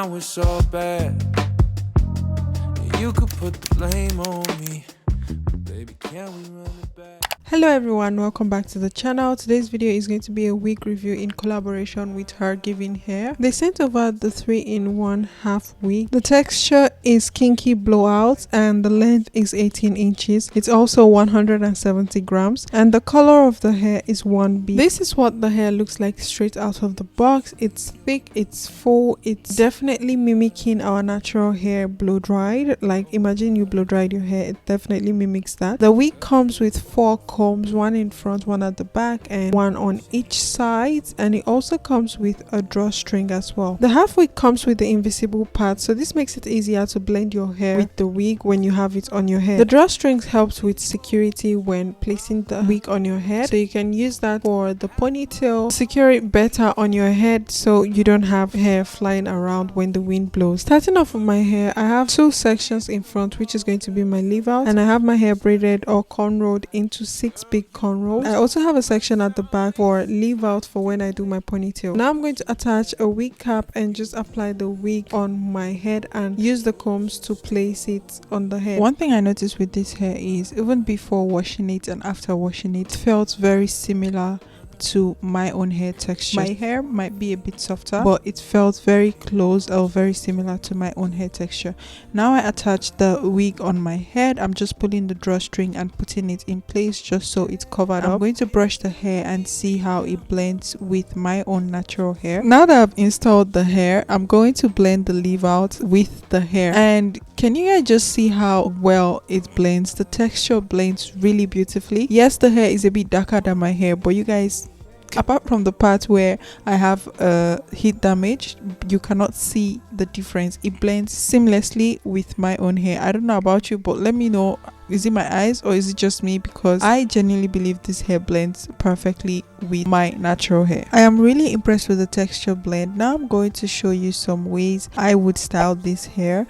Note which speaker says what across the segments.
Speaker 1: mine was so bad. You could put the blame on me, but baby, can we run it back?
Speaker 2: Hello everyone, welcome back to the channel. Today's video is going to be a wig review in collaboration with Hergivenhair. They sent over the 3-in-1 half wig. The texture is Kinky blowout and the length is 18 inches. It's also 170 grams and the color of the hair is 1B. This is what the hair looks like straight out of the box. It's thick, it's full, it's definitely mimicking our natural hair blow dried. Like imagine you blow dried your hair, it definitely mimics that. The wig comes with 4 combs, one in front, one at the back, and one on each side, and it also comes with a drawstring as well. The half wig comes with the invisible part, so this makes it easier to blend your hair with the wig when you have it on your head. The drawstrings helps with security when placing the wig on your head, so you can use that for the ponytail, secure it better on your head so you don't have hair flying around when the wind blows. Starting off with my hair, I have 2 sections in front, which is going to be my leave out, and I have my hair braided or cornrowed into 6 big cornrows. I also have a section at the back for leave out for when I do my ponytail. Now I'm going to attach a wig cap and just apply the wig on my head and use the combs to place it on the head. One thing I noticed with this hair is even before washing it and after washing it, felt very similar to my own hair texture. My hair might be a bit softer, but it felt very close or very similar to my own hair texture. Now I attach the wig on my head. I'm just pulling the drawstring and putting it in place just so it's covered up. I'm going to brush the hair and see how it blends with my own natural hair. Now that I've installed the hair, I'm going to blend the leave out with the hair, and can you guys just see how well it blends? The texture blends really beautifully. Yes, the hair is a bit darker than my hair, but you guys, apart from the part where I have heat damage, you cannot see the difference. It blends seamlessly with my own hair. I don't know about you, but let me know, is it my eyes or is it just me? Because I genuinely believe this hair blends perfectly with my natural hair. I am really impressed with the texture blend. Now I'm going to show you some ways I would style this hair.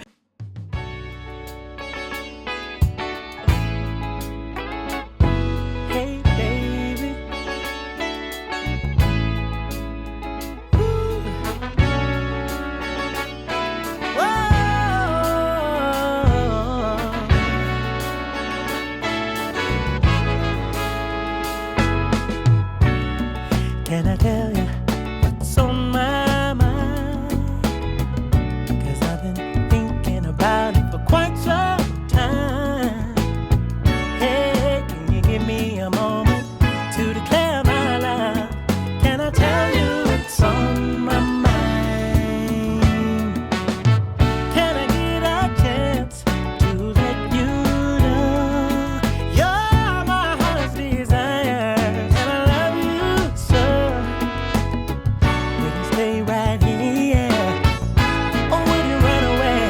Speaker 3: Can I tell you what's on my mind? 'Cause I've been thinking about it for quite some time. Hey, can you give me a moment to declare my love? Can I tell you what's on my mind? Can I get a chance to let you know you're my heart's desire, and I love you so? Stay right here, or will you run away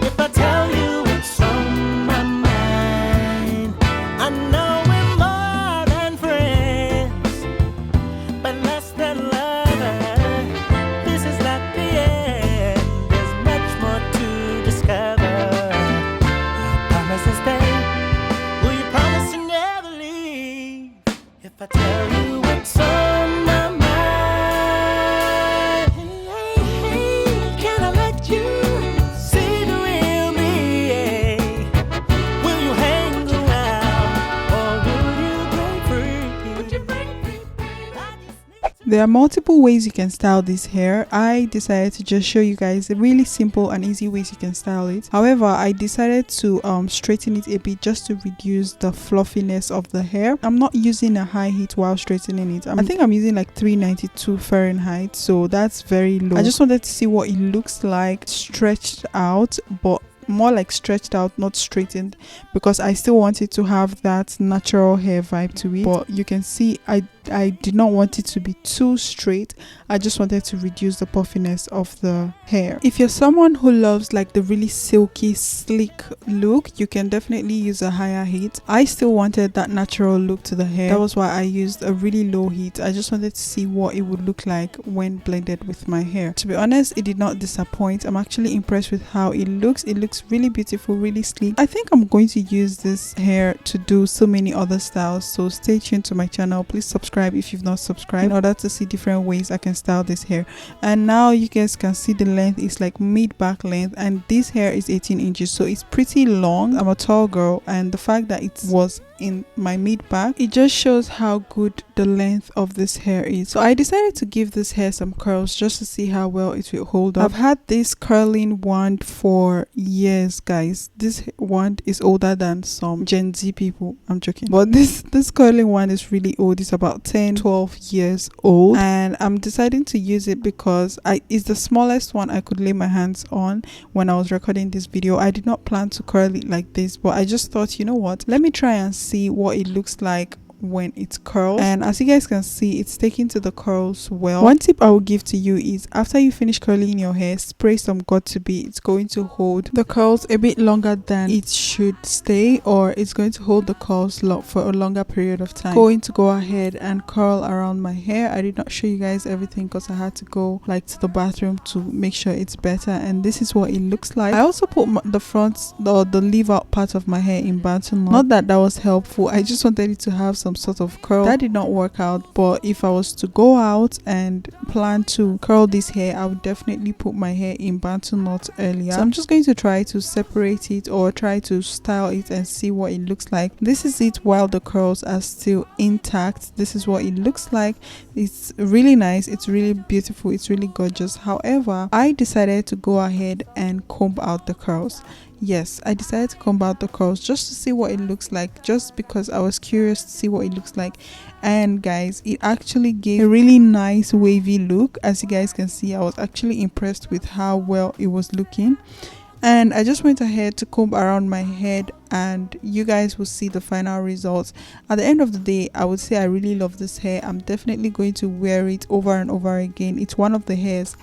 Speaker 3: if I tell you what's on my mind? I know we're more than friends, but less than lovers. This is not the end, there's much more to discover. Promise to stay, will you promise to never leave if I tell you what's on my mind?
Speaker 2: There are multiple ways you can style this hair. I decided to just show you guys the really simple and easy ways you can style it. However, I decided to straighten it a bit just to reduce the fluffiness of the hair. I'm not using a high heat while straightening it. I think I'm using like 392 Fahrenheit, so that's very low. I just wanted to see what it looks like stretched out, but more like stretched out, not straightened, because I still wanted to have that natural hair vibe to it. But you can see I did not want it to be too straight. I just wanted to reduce the puffiness of the hair. If you're someone who loves like the really silky sleek look, you can definitely use a higher heat. I still wanted that natural look to the hair. That was why I used a really low heat. I just wanted to see what it would look like when blended with my hair. To be honest, it did not disappoint. I'm actually impressed with how it looks. It looks really beautiful, really sleek. I think I'm going to use this hair to do so many other styles, so stay tuned to my channel. Please subscribe subscribe if you've not subscribed in order to see different ways I can style this hair. And now you guys can see the length is like mid back length, and this hair is 18 inches, so it's pretty long. I'm a tall girl, and the fact that it was in my mid back, it just shows how good the length of this hair is. So I decided to give this hair some curls just to see how well it will hold up. I've had this curling wand for years, guys. This wand is older than some Gen Z people. I'm joking, but this curling wand is really old. It's about 10-12 years old, and I'm deciding to use it because it's the smallest one I could lay my hands on when I was recording this video. I did not plan to curl it like this, but I just thought, you know what, let me try and see what it looks like when it's curled. And as you guys can see, it's sticking to the curls well. One tip I will give to you is after you finish curling your hair, spray some Got2b. It's going to hold the curls a bit longer than it should stay, or it's going to hold the curls for a longer period of time. Going to go ahead and curl around my hair. I did not show you guys everything because I had to go like to the bathroom to make sure it's better, and this is what it looks like. I also put the front or the leave out part of my hair in bantu knot. Not that was helpful, I just wanted it to have some sort of curl. That did not work out, but if I was to go out and plan to curl this hair, I would definitely put my hair in bantu knot earlier. So I'm just going to try to separate it or try to style it and see what it looks like. This is it while the curls are still intact. This is what it looks like. It's really nice, it's really beautiful, it's really gorgeous. However, I decided to go ahead and comb out the curls. Yes, I decided to comb out the curls just to see what it looks like, just because I was curious to see what it looks like. And guys, it actually gave a really nice wavy look. As you guys can see, I was actually impressed with how well it was looking. And I just went ahead to comb around my head, and you guys will see the final results. At the end of the day, I would say I really love this hair. I'm definitely going to wear it over and over again. It's one of the hairs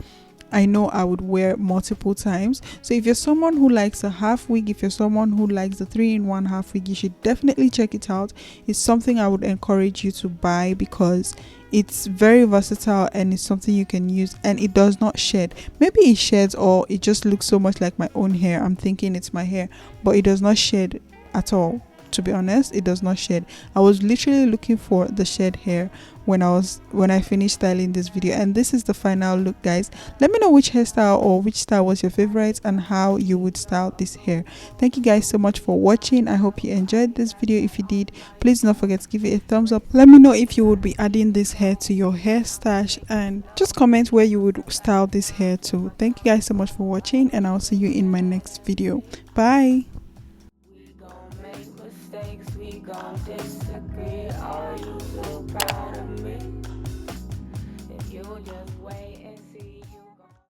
Speaker 2: I know I would wear multiple times. So if you're someone who likes a half wig, if you're someone who likes the 3-in-1 half wig, you should definitely check it out. It's something I would encourage you to buy because it's very versatile and it's something you can use, and it does not shed. Maybe it sheds, or it just looks so much like my own hair. I'm thinking it's my hair, but it does not shed at all. To be honest, it does not shed. I was literally looking for the shed hair when I finished styling this video, and this is the final look, guys. Let me know which hairstyle or which style was your favorite and how you would style this hair. Thank you guys so much for watching. I hope you enjoyed this video. If you did, please do not forget to give it a thumbs up. Let me know if you would be adding this hair to your hair stash, and just comment where you would style this hair to. Thank you guys so much for watching, and I'll see you in my next video. Bye.
Speaker 4: We gon' disagree. Are you so proud of me?